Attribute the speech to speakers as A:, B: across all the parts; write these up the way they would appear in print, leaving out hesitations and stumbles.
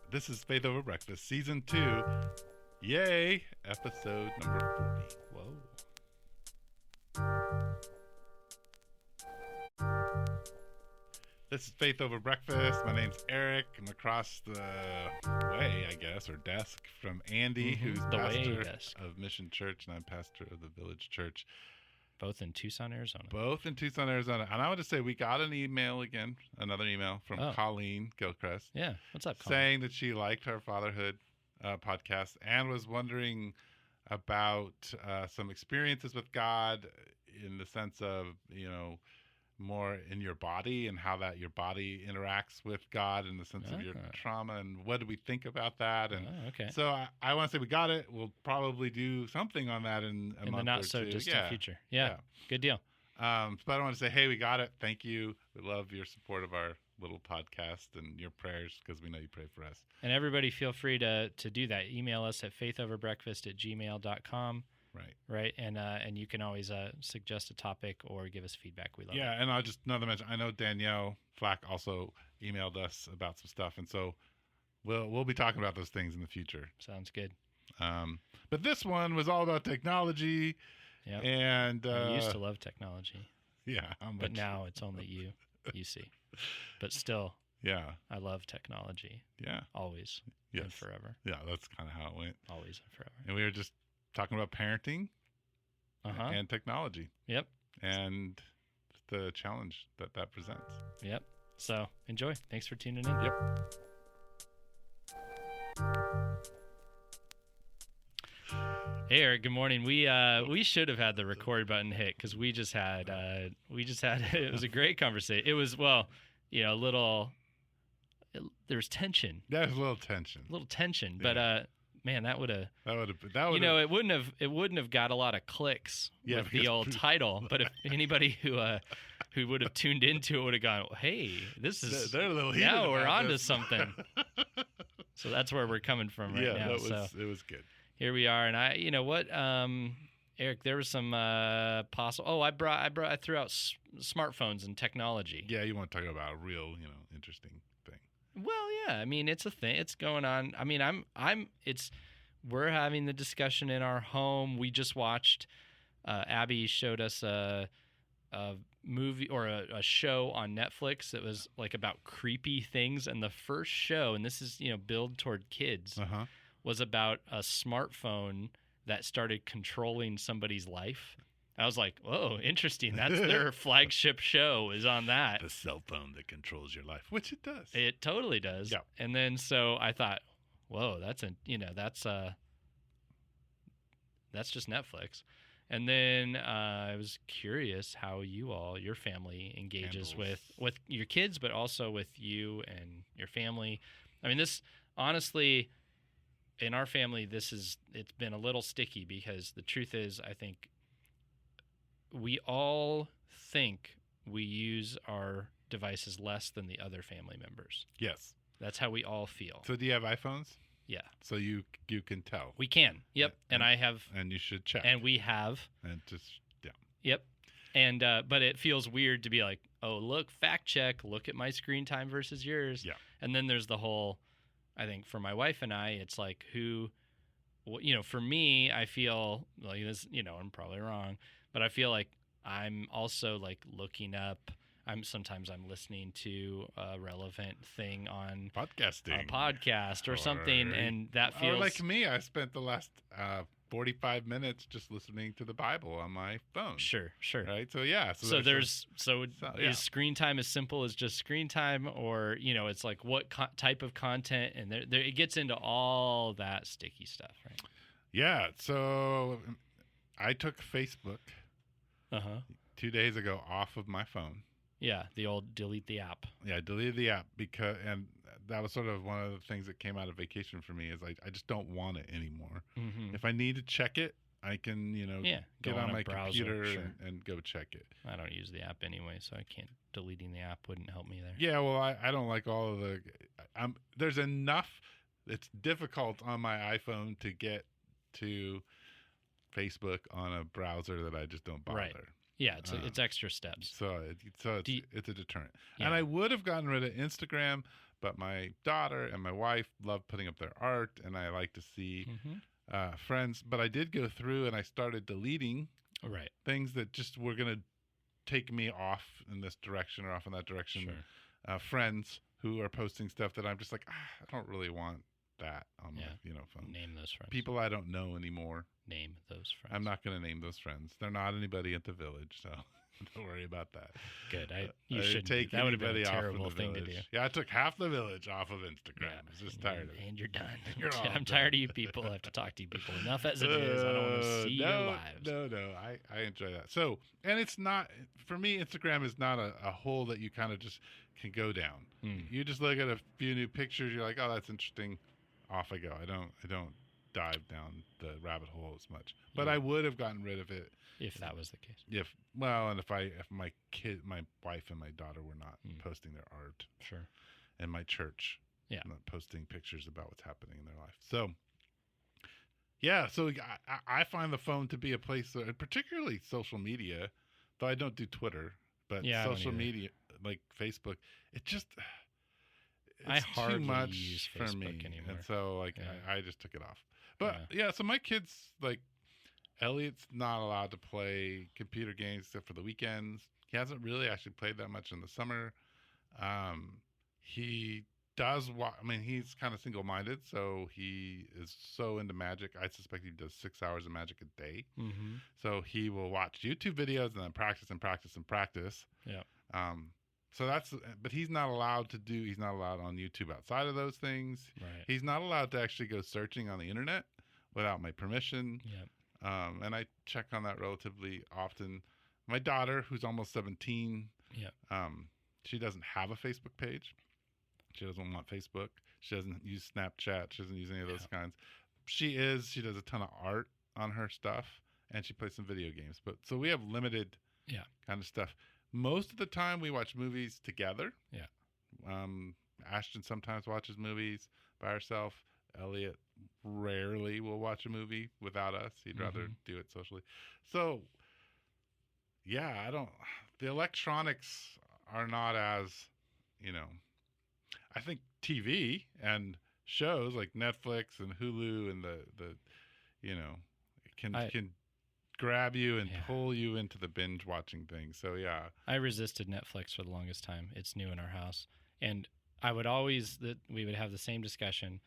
A: This is Faith Over Breakfast, Season 2. Yay! Episode number 40. Whoa. This is Faith Over Breakfast. My name's Eric. I'm across the way, I guess, or desk from Andy, who's
B: the
A: pastor
B: desk
A: of Mission Church, and I'm pastor of the Village Church.
B: Both in Tucson, Arizona.
A: And I want to say we got an email again, another email from Colleen Gilchrist.
B: Yeah, what's up, Colleen?
A: Saying that she liked our fatherhood podcast and was wondering about some experiences with God in the sense of, more in your body and how that your body interacts with God in the sense of your trauma, and what do we think about that? And so I want to say we got it. We'll probably do something on that in a month or two. In the
B: not so distant future. Yeah, good deal.
A: But I want to say, hey, we got it. Thank you. We love your support of our little podcast and your prayers, because we know you pray for us.
B: And everybody feel free to do that. Email us at faithoverbreakfast@gmail.com. Right. And you can always suggest a topic or give us feedback. We love it.
A: Yeah, and I'll just another mention. I know Danielle Flack also emailed us about some stuff, and so we'll be talking about those things in the future.
B: Sounds good.
A: But this one was all about technology.
B: Yeah.
A: And
B: I used to love technology.
A: Yeah.
B: But now it's only you see. But still.
A: Yeah.
B: I love technology.
A: Yeah.
B: Always.
A: Yes.
B: And forever.
A: Yeah, that's kind of how it went.
B: Always and forever.
A: And we were just talking about parenting and technology.
B: Yep.
A: And the challenge that presents.
B: Yep. So enjoy. Thanks for tuning in.
A: Yep.
B: Hey Eric, good morning. We should have had the record button hit because we just had it was a great conversation. It was a little there was tension.
A: There's a little tension.
B: Yeah. But man, that would have it wouldn't have got a lot of clicks with the old title. But if anybody who would have tuned into it would have gone, hey, this is
A: they're a little heated
B: now we're
A: about
B: onto
A: this.
B: something. So that's where we're coming from right now.
A: Yeah, it was good.
B: Here we are, and Eric, there was some possible. Oh, I threw out smartphones and technology.
A: Yeah, you want to talk about a real, interesting thing.
B: Well, yeah, I mean, it's a thing. It's going on. I mean, we're having the discussion in our home. We just watched. Abby showed us a movie or a show on Netflix that was like about creepy things, and the first show, and this is billed toward kids. Was about a smartphone that started controlling somebody's life. I was like, whoa, interesting. That's their flagship show is on that.
A: The cell phone that controls your life, which it does.
B: It totally does.
A: Yeah.
B: And then so I thought, whoa, that's just Netflix. And then I was curious how your family engages with your kids, but also with you and your family. I mean, this honestly, in our family, it's been a little sticky because the truth is, I think we all think we use our devices less than the other family members.
A: Yes.
B: That's how we all feel.
A: So do you have iPhones?
B: Yeah.
A: So you can tell.
B: We can. Yep. And I have.
A: And you should check.
B: And we have.
A: And just, yeah.
B: Yep. And, but it feels weird to be like, oh, look, fact check, look at my screen time versus yours.
A: Yeah.
B: And then there's the whole, I think for my wife and I, it's like for me, I feel like this, I'm probably wrong, but I feel like I'm also like looking up. Sometimes I'm listening to a relevant thing on
A: podcasting,
B: a podcast or something, and that feels
A: like me. I spent the last 45 minutes just listening to the Bible on my phone.
B: Sure.
A: Right. So yeah.
B: Is screen time as simple as just screen time, or it's like what type of content, and there it gets into all that sticky stuff, right?
A: Yeah. So I took Facebook 2 days ago off of my phone.
B: Yeah, the old delete the app.
A: Yeah, I deleted the app and that was sort of one of the things that came out of vacation for me is I just don't want it anymore.
B: Mm-hmm.
A: If I need to check it, I can, get on my
B: browser,
A: computer and go check it.
B: I don't use the app anyway, so I can't. Deleting the app wouldn't help me there.
A: Yeah, well, I don't like all of the. There's enough. It's difficult on my iPhone to get to Facebook on a browser that I just don't bother.
B: Right. Yeah, it's extra steps.
A: So it's a deterrent.
B: Yeah.
A: And I would have gotten rid of Instagram, but my daughter and my wife love putting up their art, and I like to see friends. But I did go through and I started deleting
B: Right.
A: things that just were going to take me off in this direction or off in that direction.
B: Sure.
A: Friends who are posting stuff that I'm just like, I don't really want that on my phone.
B: Name those friends.
A: People I don't know anymore.
B: Name those friends.
A: I'm not going to name those friends. They're not anybody at the village, so don't worry about that.
B: Good. You should
A: take
B: that would have been a
A: anybody off
B: terrible
A: of the
B: thing to
A: village.
B: do.
A: Yeah, I took half the village off of Instagram.
B: Yeah.
A: I was just tired of it.
B: And you're done.
A: You're all
B: I'm tired of you people. I have to talk to you people. Enough as it is. I don't want to see your lives.
A: No. I enjoy that. So, and it's not, for me, Instagram is not a hole that you kind of just can go down. You just look at a few new pictures. You're like, oh, that's interesting. Off I go. I don't dive down the rabbit hole as much. But I would have gotten rid of it
B: if that was the case.
A: If my wife and my daughter were not posting their art.
B: Sure.
A: And my church.
B: Yeah.
A: Not posting pictures about what's happening in their life. So yeah, so I find the phone to be a place, particularly social media, though I don't do Twitter, but social media like Facebook, it's
B: I hardly
A: too much
B: use
A: for
B: Facebook
A: me
B: anymore.
A: And so I just took it off. But so my kids, like Elliot's not allowed to play computer games except for the weekends. He hasn't really actually played that much in the summer. He does he's kind of single-minded, so he is so into magic. I suspect he does 6 hours of magic a day.
B: Mm-hmm.
A: So he will watch YouTube videos and then practice and practice and practice.
B: Yeah.
A: So he's not allowed on YouTube outside of those things.
B: Right.
A: He's not allowed to actually go searching on the internet without my permission.
B: Yeah.
A: And I check on that relatively often. My daughter, who's almost 17, she doesn't have a Facebook page. She doesn't want Facebook. She doesn't use Snapchat. She doesn't use any of those kinds. She does a ton of art on her stuff, and she plays some video games. But so we have limited kind of stuff. Most of the time we watch movies together. Yeah. Ashton sometimes watches movies by herself. Elliot rarely will watch a movie without us. He'd rather do it socially. So yeah, the electronics are not as, I think TV and shows like Netflix and Hulu and the can grab you and pull you into the binge watching thing. So yeah,
B: I resisted Netflix for the longest time. It's new in our house, and I would we would have the same discussion.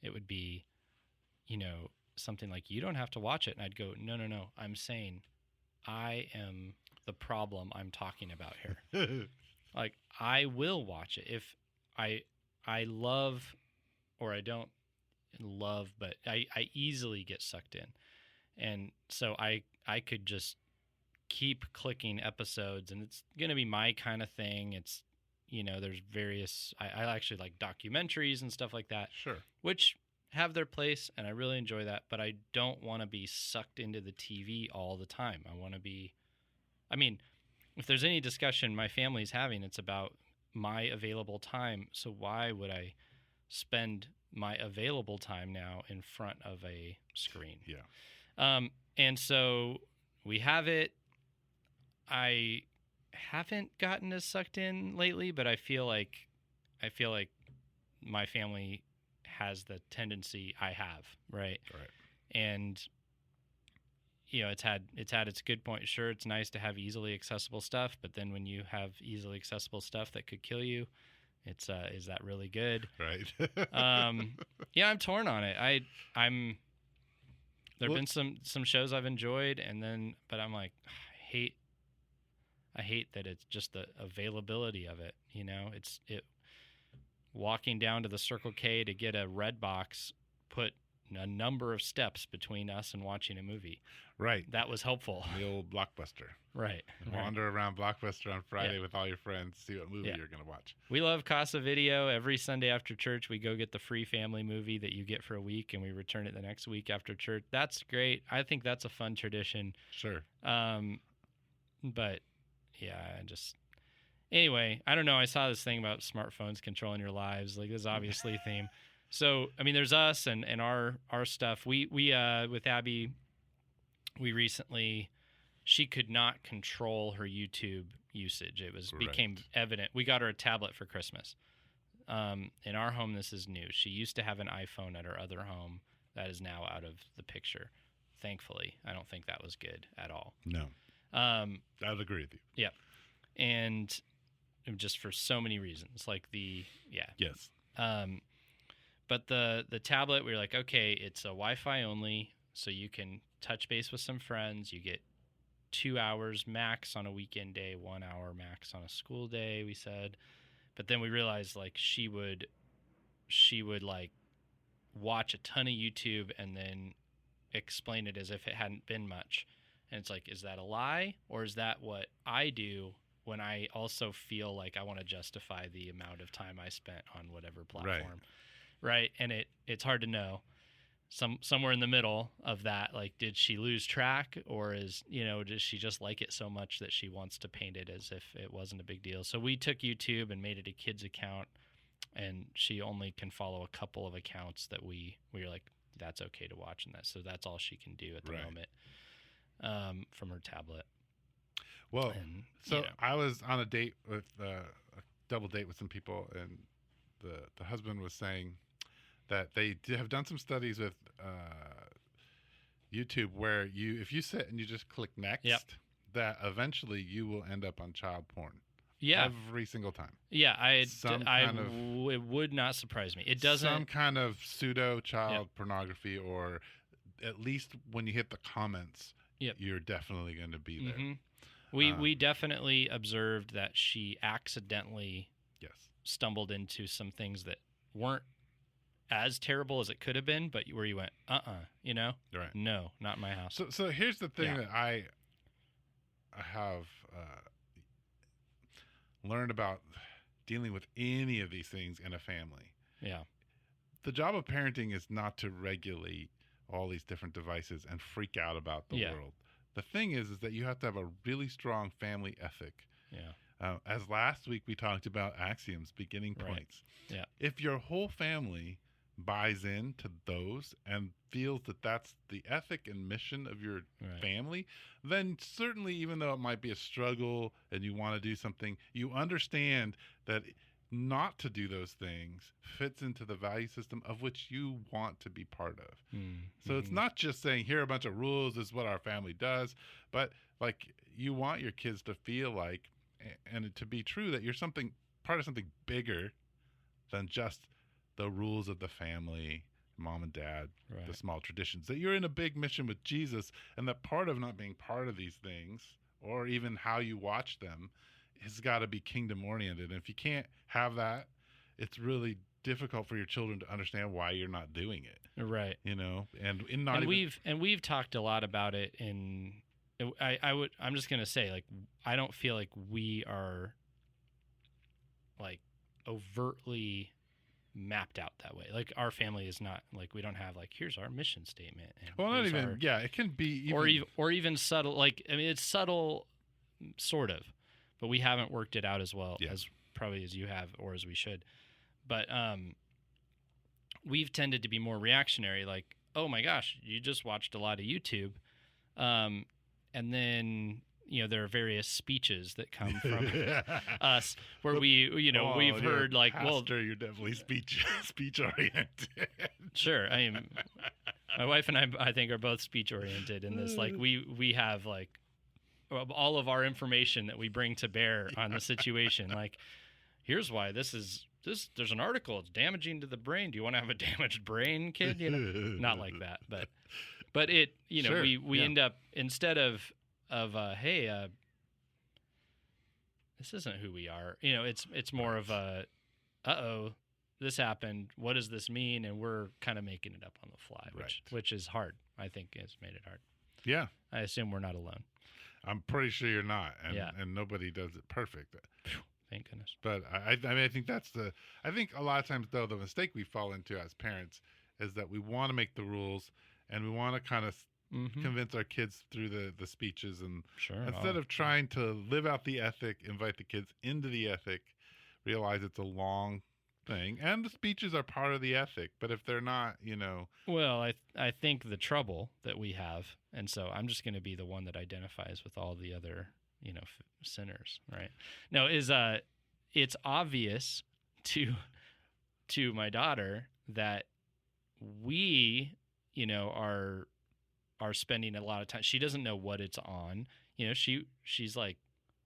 B: It would be, something like, you don't have to watch it, and I'd go, no, I'm saying I am the problem I'm talking about here. Like, I will watch it if I love, or I don't love, but I easily get sucked in. And so I could just keep clicking episodes, and it's going to be my kind of thing. It's, there's various, I actually like documentaries and stuff like that.
A: Sure.
B: Which have their place, and I really enjoy that, but I don't want to be sucked into the TV all the time. I want to be, if there's any discussion my family's having, it's about my available time. So why would I spend my available time now in front of a screen?
A: Yeah.
B: And so we have it. I haven't gotten as sucked in lately, but I feel like my family has the tendency I have, right?
A: Right.
B: And it's had its good point. Sure, it's nice to have easily accessible stuff, but then when you have easily accessible stuff that could kill you, it's is that really good?
A: Right.
B: Yeah, I'm torn on it. There've been some shows I've enjoyed, but I'm like, I hate that it's just the availability of it. It's walking down to the Circle K to get a Red Box put a number of steps between us and watching a movie.
A: Right.
B: That was helpful.
A: The old Blockbuster.
B: Right.
A: Wander around Blockbuster on Friday with all your friends, see what movie you're going to watch.
B: We love Casa Video. Every Sunday after church, we go get the free family movie that you get for a week, and we return it the next week after church. That's great. I think that's a fun tradition.
A: Sure.
B: But yeah, anyway, I don't know. I saw this thing about smartphones controlling your lives. Like, this is obviously a theme. So, there's us and our stuff. We with Abby, we recently, she could not control her YouTube usage. It became evident. We got her a tablet for Christmas. In our home, this is new. She used to have an iPhone at her other home that is now out of the picture. Thankfully, I don't think that was good at all.
A: No. I would agree with you.
B: Yeah. And just for so many reasons,
A: Yes.
B: But the tablet, we were like, okay, it's a Wi-Fi only, so you can touch base with some friends. You get 2 hours max on a weekend day, 1 hour max on a school day, we said. But then we realized like she would like watch a ton of YouTube and then explain it as if it hadn't been much. And it's like, is that a lie, or is that what I do when I also feel like I want to justify the amount of time I spent on whatever platform? Right. And it's hard to know. Somewhere in the middle of that, like, did she lose track, or does she just like it so much that she wants to paint it as if it wasn't a big deal? So we took YouTube and made it a kid's account, and she only can follow a couple of accounts that we were like, that's okay to watch, and so that's all she can do at the moment from her tablet.
A: Well, I was on a date with a double date with some people, and the husband was saying that they have done some studies with YouTube where if you sit and you just click next, that eventually you will end up on child porn.
B: Yeah,
A: every single time.
B: Yeah, it would not surprise me. It doesn't.
A: Some kind of pseudo child pornography, or at least when you hit the comments, you're definitely going to be there.
B: Mm-hmm. We definitely observed that she accidentally stumbled into some things that weren't as terrible as it could have been, but where you went, right? No, not in my house.
A: So here's the thing that I have learned about dealing with any of these things in a family.
B: Yeah.
A: The job of parenting is not to regulate all these different devices and freak out about the world. The thing is that you have to have a really strong family ethic.
B: Yeah.
A: As last week we talked about axioms, beginning points.
B: Yeah.
A: If your whole family buys into those and feels that that's the ethic and mission of your family, then certainly, even though it might be a struggle and you want to do something, you understand that not to do those things fits into the value system of which you want to be part of. So it's not just saying, here are a bunch of rules, this is what our family does, but like you want your kids to feel like, and it to be true, that you're part of something bigger than just the rules of the family, mom and dad, the small traditions, that you're in a big mission with Jesus, and that part of not being part of these things, or even how you watch them, has got to be kingdom oriented. And if you can't have that, it's really difficult for your children to understand why you're not doing it.
B: Right.
A: We've
B: talked a lot about it I'm just going to say, like, I don't feel like we are like overtly mapped out that way. Like, our family is not like, we don't have like, here's our mission statement. And
A: it can be
B: or even subtle. Like, I mean, it's subtle, sort of, but we haven't worked it out as well as probably as you have, or as we should. But we've tended to be more reactionary. Like, oh my gosh, you just watched a lot of YouTube, and then there are various speeches that come from us where we've heard like,
A: Pastor, you're definitely speech oriented.
B: Sure. I mean, my wife and I think, are both speech oriented in this. Like, we have like all of our information that we bring to bear on the situation. Like, here's why there's an article, it's damaging to the brain. Do you want to have a damaged brain, kid? Not like that, but it,
A: sure.
B: we end up, instead of hey, this isn't who we are. It's more of a, this happened. What does this mean? And we're kind of making it up on the fly, which is hard. I think it's made it hard.
A: Yeah.
B: I assume we're not alone.
A: I'm pretty sure you're not, and nobody does it perfect.
B: Thank goodness.
A: But I think I think a lot of times, though, the mistake we fall into as parents is that we want to make the rules, and we want to kind of convince our kids through the speeches, and instead of trying to live out the ethic, invite the kids into the ethic, realize it's a long thing, and the speeches are part of the ethic, but if they're not,
B: Well, I think the trouble that we have, and so I'm just going to be the one that identifies with all the other, sinners, right? No, is it's obvious to to my daughter that we, are spending a lot of time. She doesn't know what it's on. She's like,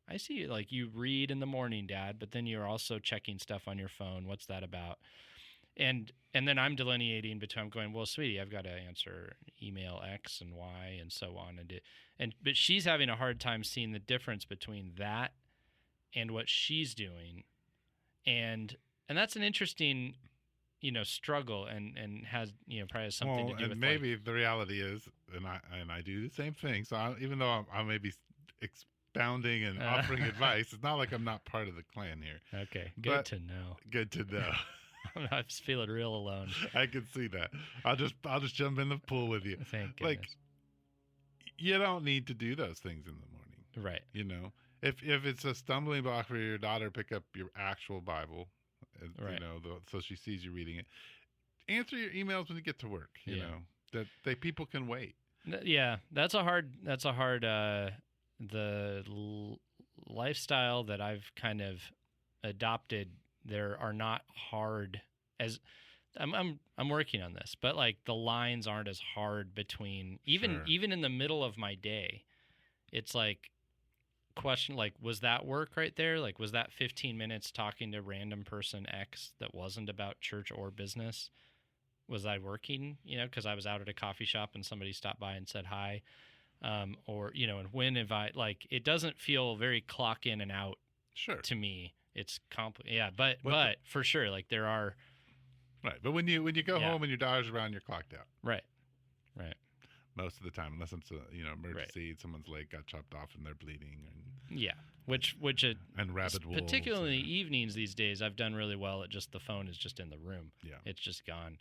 B: I see, like, you read in the morning, Dad, but then you're also checking stuff on your phone. What's that about? And then I'm delineating between, I'm going, well, sweetie, I've got to answer email X and Y and so on. But she's having a hard time seeing the difference between that and what she's doing. And that's an interesting, struggle and has, probably has something to do with,
A: and maybe the reality is, and I do the same thing. So even though I may be expounding and offering advice, it's not like I'm not part of the clan here.
B: Okay. Good to know.
A: Good to know.
B: I'm just feeling real alone.
A: I can see that. I'll just jump in the pool with you.
B: Thank goodness.
A: Like, you don't need to do those things in the morning.
B: Right.
A: If it's a stumbling block for your daughter, pick up your actual Bible,
B: right.
A: So she sees you reading it. Answer your emails when you get to work. You know that people can wait.
B: Yeah, that's a hard. Lifestyle that I've kind of adopted. There are not hard as I'm working on this, but like the lines aren't as hard between even in the middle of my day. It's like question, like, was that work right there? Like, was that 15 minutes talking to random person X that wasn't about church or business? Was I working? Because I was out at a coffee shop and somebody stopped by and said hi. Or and when have I, like, it doesn't feel very clock in and out.
A: Sure.
B: To me, it's but for sure, like, there are.
A: Right, but when you go home and your daughter's around, you're clocked out.
B: Right.
A: Most of the time, unless it's a emergency, right. Someone's leg got chopped off and they're bleeding.
B: Which
A: and rabid wolves.
B: Particularly evenings these days, I've done really well at just the phone is just in the room.
A: Yeah,
B: it's just gone.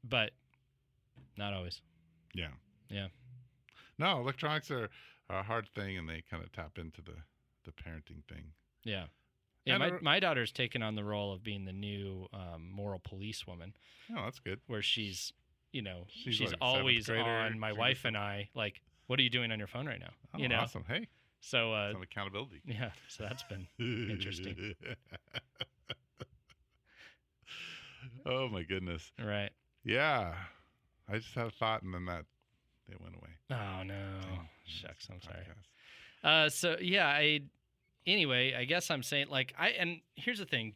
B: But not always.
A: Yeah.
B: Yeah.
A: No, electronics are a hard thing, and they kind of tap into the parenting thing.
B: Yeah. Yeah, my daughter's taken on the role of being the new moral police woman.
A: Oh, that's good.
B: Where she's she's
A: like
B: always on my wife and I, like, what are you doing on your phone right now?
A: Oh, awesome. Hey.
B: So
A: some accountability.
B: Yeah, so that's been interesting.
A: Oh my goodness.
B: Right.
A: Yeah. I just had a thought and then it went away.
B: Oh no. Shucks, I'm sorry. So yeah, anyway, I guess I'm saying, like, and here's the thing,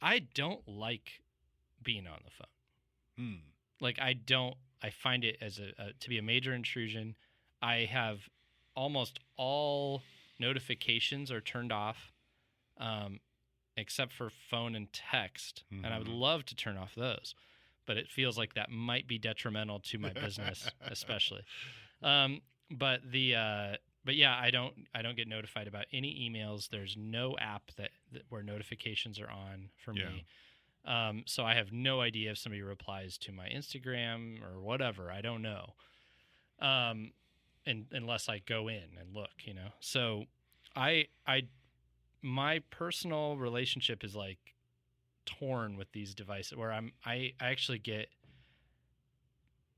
B: I don't like being on the phone. Like, I find it as to be a major intrusion. I have almost all notifications are turned off, except for phone and text. Mm-hmm. And I would love to turn off those, but it feels like that might be detrimental to my business, especially. But yeah, I don't get notified about any emails. There's no app that where notifications are on for me. So I have no idea if somebody replies to my Instagram or whatever. I don't know. And unless I go in and look, So my personal relationship is like torn with these devices where I actually get,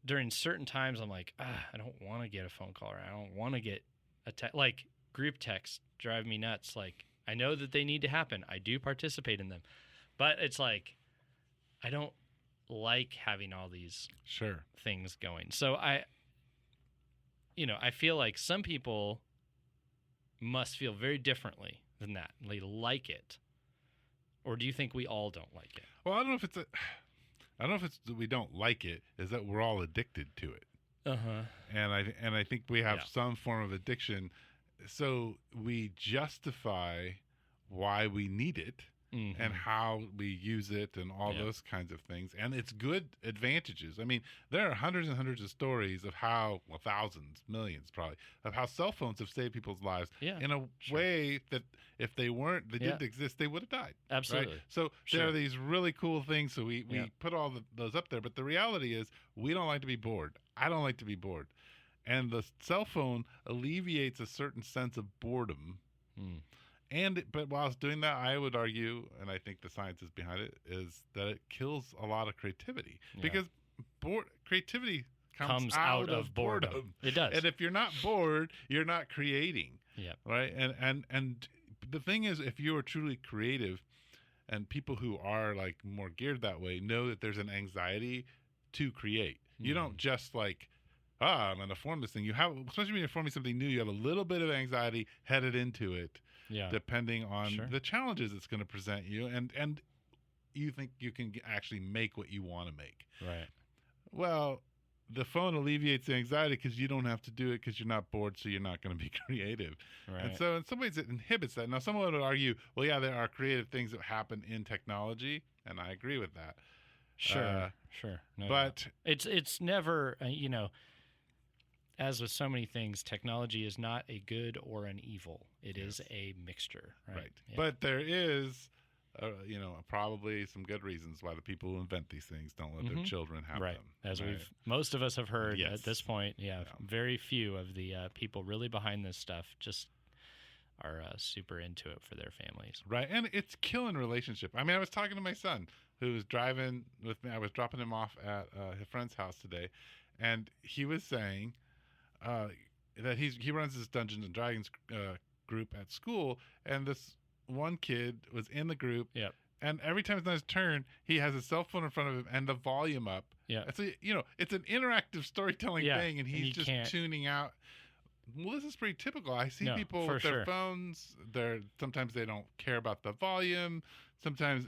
B: during certain times I'm like, I don't want to get a phone call, or I don't want to get like group texts drive me nuts. Like, I know that they need to happen. I do participate in them. But it's like, I don't like having all these things going. So I feel like some people must feel very differently than that. They like it. Or do you think we all don't like it?
A: Well, I don't know if it's that we don't like it, is that we're all addicted to it.
B: Uh-huh.
A: And I think we have some form of addiction. So we justify why we need it. Mm-hmm. And how we use it and all those kinds of things. And it's good advantages. I mean, there are hundreds and hundreds of stories of how, well, thousands, millions probably, of how cell phones have saved people's lives in a way that if they didn't exist, they would have died.
B: Absolutely.
A: Right? So there are these really cool things. So we put all those up there. But the reality is we don't like to be bored. I don't like to be bored. And the cell phone alleviates a certain sense of boredom. But while it's doing that, I would argue, and I think the science is behind it, is that it kills a lot of creativity. Because creativity comes out of boredom.
B: It does.
A: And if you're not bored, you're not creating.
B: Yeah.
A: Right? And the thing is, if you are truly creative, and people who are like more geared that way know that there's an anxiety to create. You don't just like, I'm going to form this thing. You have, especially when you're forming something new, you have a little bit of anxiety headed into it, depending on the challenges it's going to present you, and you think you can actually make what you want to make.
B: Right.
A: Well, the phone alleviates the anxiety because you don't have to do it because you're not bored, so you're not going to be creative.
B: Right.
A: And so in some ways it inhibits that. Now, someone would argue, well, yeah, there are creative things that happen in technology, and I agree with that.
B: Sure. No,
A: but
B: it's never, as with so many things, technology is not a good or an evil. It is a mixture, right? Yeah.
A: But there is, probably some good reasons why the people who invent these things don't let their children have them.
B: As most of us have heard at this point, very few of the people really behind this stuff just are super into it for their families.
A: Right, and it's killing relationship. I mean, I was talking to my son who was driving with me. I was dropping him off at his friend's house today, and he was saying that he runs this Dungeons and Dragons group at school, and this one kid was in the group.
B: Yep.
A: And every time it's on his turn, he has his cell phone in front of him and the volume up.
B: Yeah.
A: So, it's an interactive storytelling thing, and he's just tuning out. Well, this is pretty typical. I see people with their phones. Sometimes they don't care about the volume. Sometimes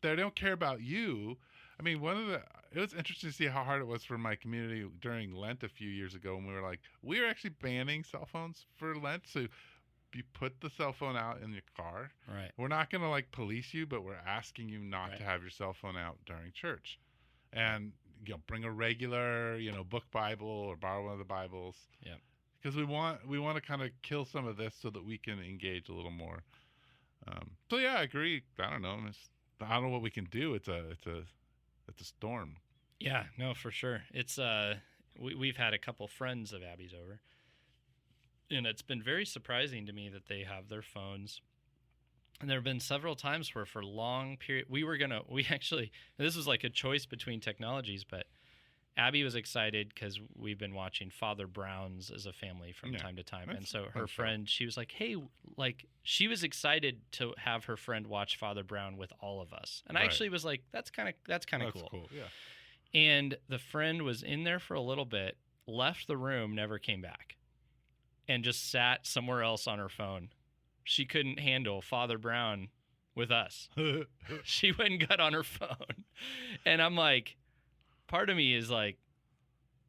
A: they don't care about you. I mean, it was interesting to see how hard it was for my community during Lent a few years ago when we were like, we're actually banning cell phones for Lent. So you put the cell phone out in your car.
B: Right.
A: We're not going to like police you, but we're asking you not to have your cell phone out during church. And bring a regular, book Bible or borrow one of the Bibles.
B: Yeah.
A: Because we want to kind of kill some of this so that we can engage a little more. So yeah, I agree. I don't know. I don't know what we can do. It's a storm.
B: Yeah, no, for sure. It's we've had a couple friends of Abby's over, and it's been very surprising to me that they have their phones. And there have been several times where for long period this was like a choice between technologies, but Abby was excited because we've been watching Father Brown's as a family from time to time. And so her friend, she was like, hey, she was excited to have her friend watch Father Brown with all of us. And I actually was like, that's kind of cool.
A: Yeah.
B: And the friend was in there for a little bit, left the room, never came back, and just sat somewhere else on her phone. She couldn't handle Father Brown with us. She went and got on her phone. And I'm like, part of me is like,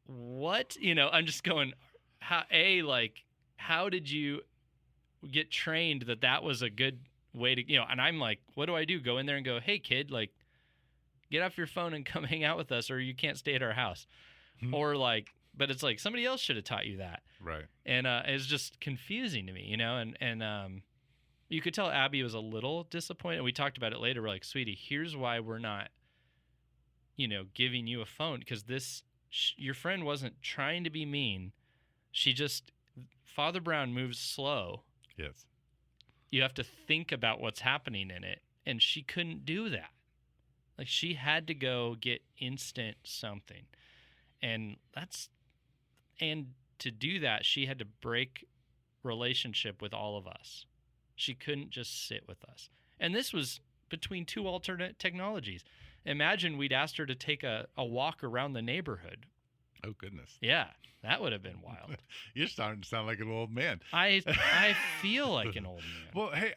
B: what? I'm just going, how did you get trained that was a good way to, and I'm like, what do I do? Go in there and go, hey, kid, get off your phone and come hang out with us, or you can't stay at our house. Or but it's like somebody else should have taught you that.
A: Right.
B: And it's just confusing to me, and you could tell Abby was a little disappointed. We talked about it later. We're like, sweetie, here's why we're not, giving you a phone, because your friend wasn't trying to be mean. Father Brown moves slow.
A: Yes.
B: You have to think about what's happening in it, and she couldn't do that. She had to go get instant something. And to do that, she had to break relationship with all of us. She couldn't just sit with us. And this was between two alternate technologies. Imagine we'd asked her to take a walk around the neighborhood.
A: Oh, goodness.
B: Yeah, that would have been wild.
A: You're starting to sound like an old man.
B: I feel like an old man.
A: Well, hey,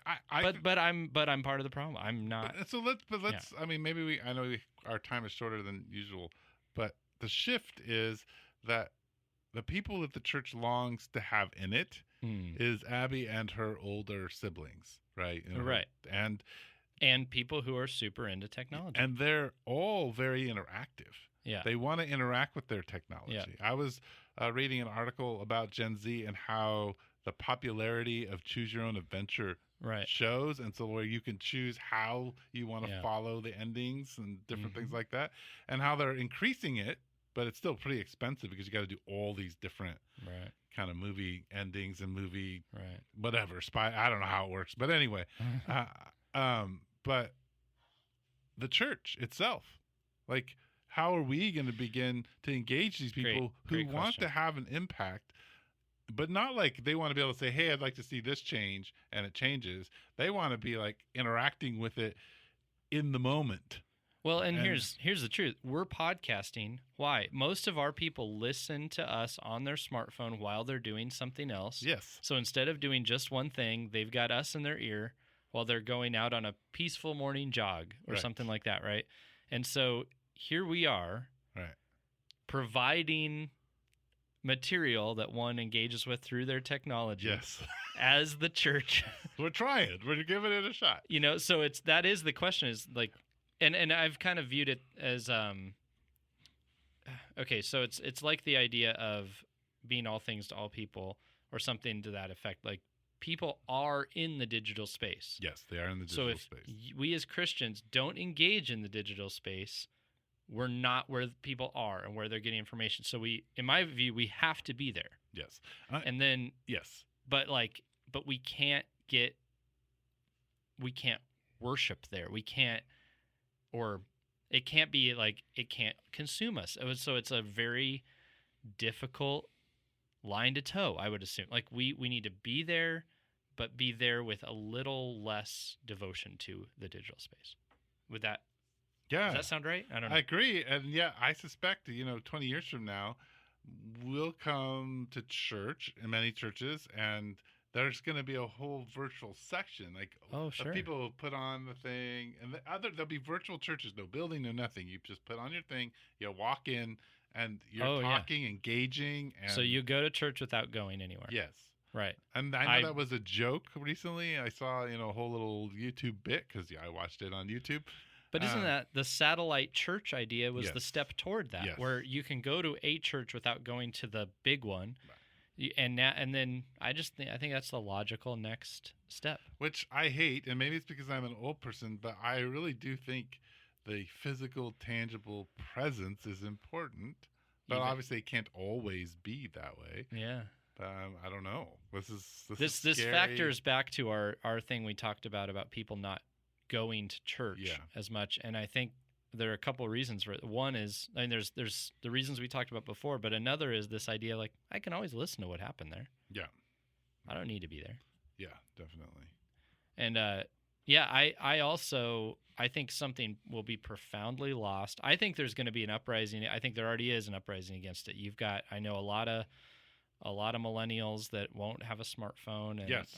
B: but I'm part of the problem. I'm not.
A: Let's. I mean, maybe I know our time is shorter than usual, but the shift is that the people that the church longs to have in it is Abby and her older siblings, right?
B: Right.
A: And
B: people who are super into technology.
A: And they're all very interactive.
B: Yeah.
A: They want to interact with their technology. Yeah. I was reading an article about Gen Z and how the popularity of choose your own adventure shows, and so where you can choose how you want to follow the endings and different things like that, and how they're increasing it, but it's still pretty expensive because you got to do all these different kind of movie endings and movie whatever spy. I don't know how it works, but anyway, but the church itself, how are we going to begin to engage these people who want to have an impact, but not they want to be able to say, hey, I'd like to see this change, and it changes. They want to be interacting with it in the moment.
B: Well, and
A: And-
B: here's the truth. We're podcasting. Why? Most of our people listen to us on their smartphone while they're doing something else.
A: Yes.
B: So instead of doing just one thing, they've got us in their ear while they're going out on a peaceful morning jog or
A: Right.
B: something like that, right? And so here we are,
A: Right.
B: providing material that one engages with through their technology
A: Yes.
B: as the church.
A: We're trying. We're giving it a shot.
B: So that is the question, is like, and I've kind of viewed it as okay, so it's like the idea of being all things to all people or something to that effect. Like, people are in the digital space.
A: Yes, they are in the
B: So
A: digital
B: if
A: space.
B: we as Christians don't engage in the digital space, we're not where people are and where they're getting information. So in my view, we have to be there.
A: Yes.
B: And then,
A: Yes.
B: but we can't worship there. We can't, or it can't be like, it can't consume us. So it's a very difficult line to toe, I would assume. Like, we need to be there, but be there with a little less devotion to the digital space. Does that sound right? I don't know.
A: I agree. And yeah, I suspect, 20 years from now, we'll come to church in many churches, and there's going to be a whole virtual section, like of
B: sure.
A: people who put on the thing, and there'll be virtual churches, no building, no nothing. You just put on your thing, you walk in, and you're talking, engaging. And
B: so you go to church without going anywhere.
A: Yes.
B: Right.
A: And I know that was a joke recently. I saw, a whole little YouTube bit because I watched it on YouTube.
B: But isn't that the satellite church idea was
A: Yes.
B: the step toward that,
A: Yes.
B: where you can go to a church without going to the big one, and then I think that's the logical next step.
A: Which I hate, and maybe it's because I'm an old person, but I really do think the physical, tangible presence is important. But obviously, it can't always be that way.
B: Yeah.
A: I don't know.
B: This
A: scary.
B: factors back to our thing we talked about people not going to church as much, and I think there are a couple of reasons for it. One is, there's the reasons we talked about before, but another is this idea, like, I can always listen to what happened there.
A: Yeah.
B: I don't need to be there.
A: Yeah, definitely.
B: And I also think something will be profoundly lost. I think there's going to be an uprising. I think there already is an uprising against it. I know a lot of millennials that won't have a smartphone, and
A: yes,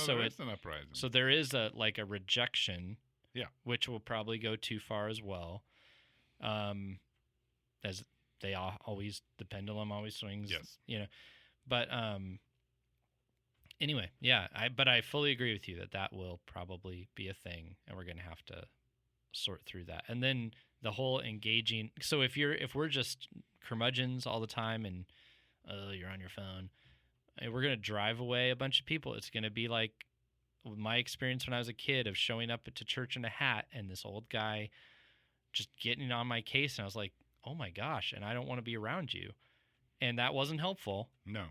B: so
A: it's an uprising.
B: So there is a rejection, which will probably go too far as well, as they always, the pendulum always swings.
A: Yes,
B: but anyway, but I fully agree with you that will probably be a thing, and we're going to have to sort through that. And then the whole engaging. So if we're just curmudgeons all the time and you're on your phone, we're going to drive away a bunch of people. It's going to be like my experience when I was a kid of showing up to church in a hat and this old guy just getting on my case. And I was like, oh my gosh, and I don't want to be around you. And that wasn't helpful.
A: No.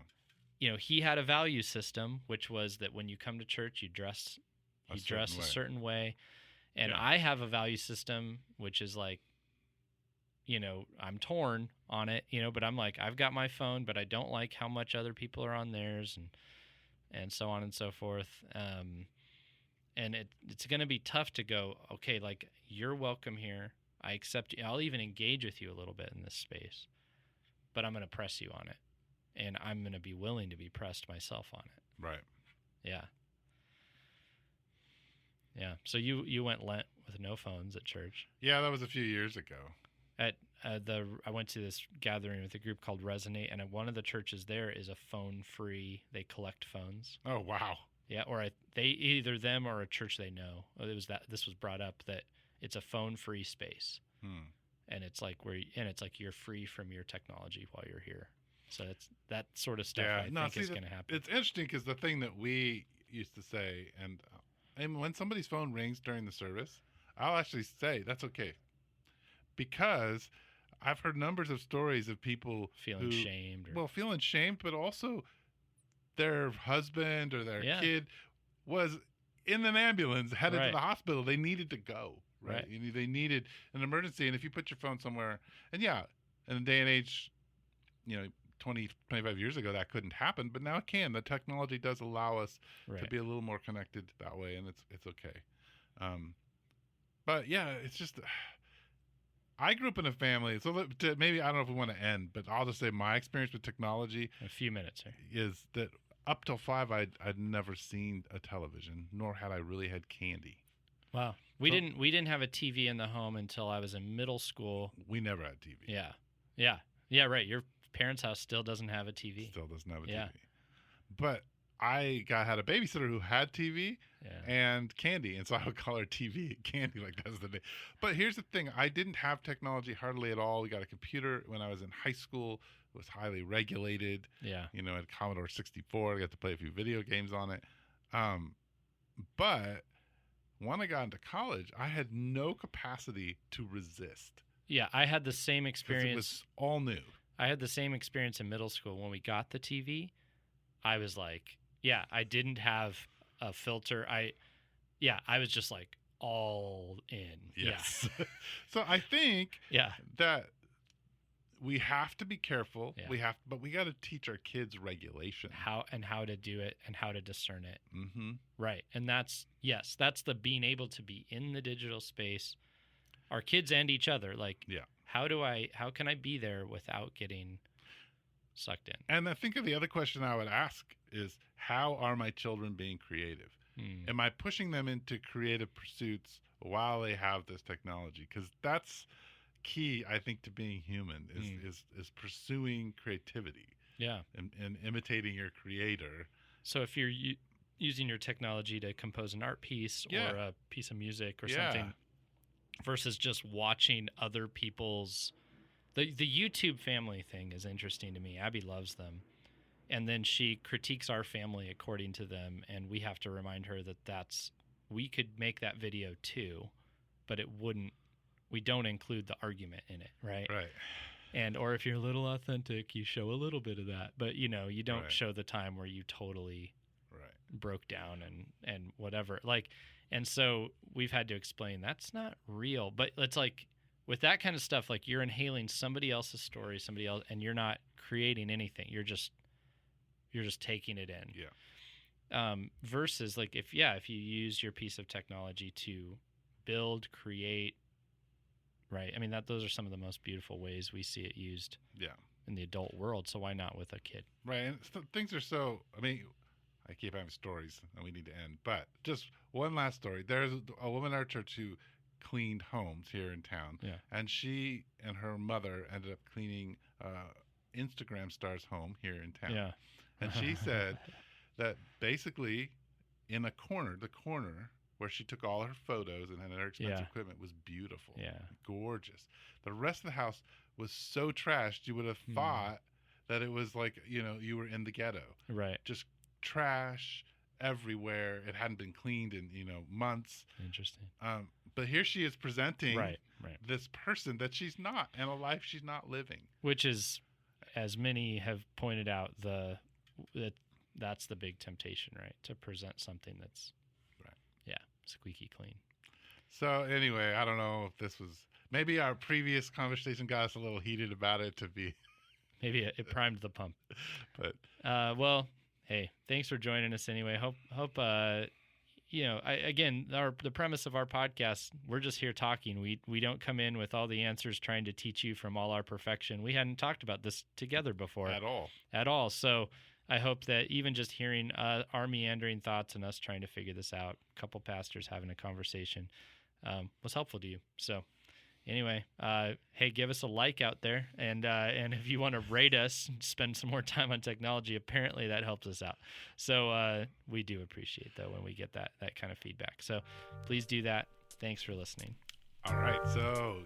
B: He had a value system, which was that when you come to church, you dress a certain way. And I have a value system, which is like, I'm torn on it, but I'm like, I've got my phone, but I don't like how much other people are on theirs, and so on and so forth. And it's going to be tough to go, okay, like, you're welcome here. I accept you. I'll even engage with you a little bit in this space, but I'm going to press you on it. And I'm going to be willing to be pressed myself on it.
A: Right.
B: Yeah. Yeah. So you went Lent with no phones at church.
A: Yeah, that was a few years ago.
B: I went to this gathering with a group called Resonate, and one of the churches there is a phone-free. They collect phones.
A: Oh, wow.
B: Yeah, or they either them or a church they know. This was brought up that it's a phone-free space, and it's like you're free from your technology while you're here. So it's that sort of stuff. I think is going to happen.
A: It's interesting because the thing that we used to say, and when somebody's phone rings during the service, I'll actually say that's okay, because I've heard numbers of stories of people
B: feeling shamed.
A: Feeling shamed, but also their husband or their kid was in an ambulance headed to the hospital. They needed to go. Right. They needed an emergency. And if you put your phone somewhere, and in the day and age, 20, 25 years ago, that couldn't happen, but now it can. The technology does allow us to be a little more connected that way, and it's okay. But yeah, it's just I grew up in a family. So maybe I don't know if we want to end, but I'll just say my experience with technology
B: A few minutes here.
A: is that up till 5, I'd never seen a television, nor had I really had candy.
B: Wow. We didn't have a TV in the home until I was in middle school.
A: We never had TV.
B: Yeah. Right. Your parents' house still doesn't have a TV.
A: Still doesn't have a
B: Yeah.
A: TV. But I had a babysitter who had TV and candy, and so I would call her TV and candy, like that's the name. But here's the thing: I didn't have technology hardly at all. We got a computer when I was in high school. It was highly regulated.
B: Yeah.
A: You know, at Commodore 64, I got to play a few video games on it. But when I got into college, I had no capacity to resist.
B: Yeah, I had the same experience.
A: It was all new.
B: I had the same experience in middle school. When we got the TV, I was like, I didn't have a filter. I was just like all in.
A: Yes. So I think that we have to be careful.
B: Yeah.
A: But we got to teach our kids regulation.
B: How to do it and how to discern it.
A: Mm-hmm.
B: Right. And that's the being able to be in the digital space, our kids and each other. Like, how can I be there without getting sucked in?
A: And I think the other question I would ask is, how are my children being creative? Am I pushing them into creative pursuits while they have this technology? Because that's key, I think, to being human is pursuing creativity.
B: Yeah.
A: And imitating your creator.
B: So if you're using your technology to compose an art piece or a piece of music or something, versus just watching other people's... The YouTube family thing is interesting to me. Abby loves them. And then she critiques our family according to them, and we have to remind her that we could make that video too, but we don't include the argument in it, right?
A: Right.
B: And or if you're a little authentic, you show a little bit of that, but you don't show the time where you totally broke down and whatever. Like, and so we've had to explain that's not real. But it's like with that kind of stuff, like you're inhaling somebody else's story, somebody else, and you're not creating anything. You're just taking it in.
A: Yeah.
B: Versus like if you use your piece of technology to build, create, right? I mean those are some of the most beautiful ways we see it used.
A: Yeah.
B: In the adult world. So why not with a kid?
A: Right. And things are so. I mean, I keep having stories, and we need to end. But just one last story. There's a woman in our church who cleaned homes here in town.
B: Yeah.
A: And she and her mother ended up cleaning Instagram star's home here in town.
B: Yeah.
A: And she said that basically in the corner where she took all her photos and had her expensive equipment was beautiful.
B: Yeah.
A: Gorgeous. The rest of the house was so trashed you would have thought that it was like, you were in the ghetto.
B: Right.
A: Just trash everywhere. It hadn't been cleaned in, months.
B: Interesting.
A: But here she is presenting
B: right.
A: this person that she's not, and a life she's not living.
B: Which is, as many have pointed out, that's the big temptation, right? To present something that's squeaky clean.
A: So anyway, I don't know if this was, maybe our previous conversation got us a little heated about it to be.
B: Maybe it primed the pump.
A: But
B: well, hey, thanks for joining us anyway. Hope the premise of our podcast, we're just here talking. We don't come in with all the answers trying to teach you from all our perfection. We hadn't talked about this together before. At all. So I hope that even just hearing our meandering thoughts and us trying to figure this out, a couple pastors having a conversation, was helpful to you. So anyway, hey, give us a like out there. And if you want to rate us, spend some more time on technology, apparently that helps us out. So we do appreciate, though, when we get that kind of feedback. So please do that. Thanks for listening.
A: All right. So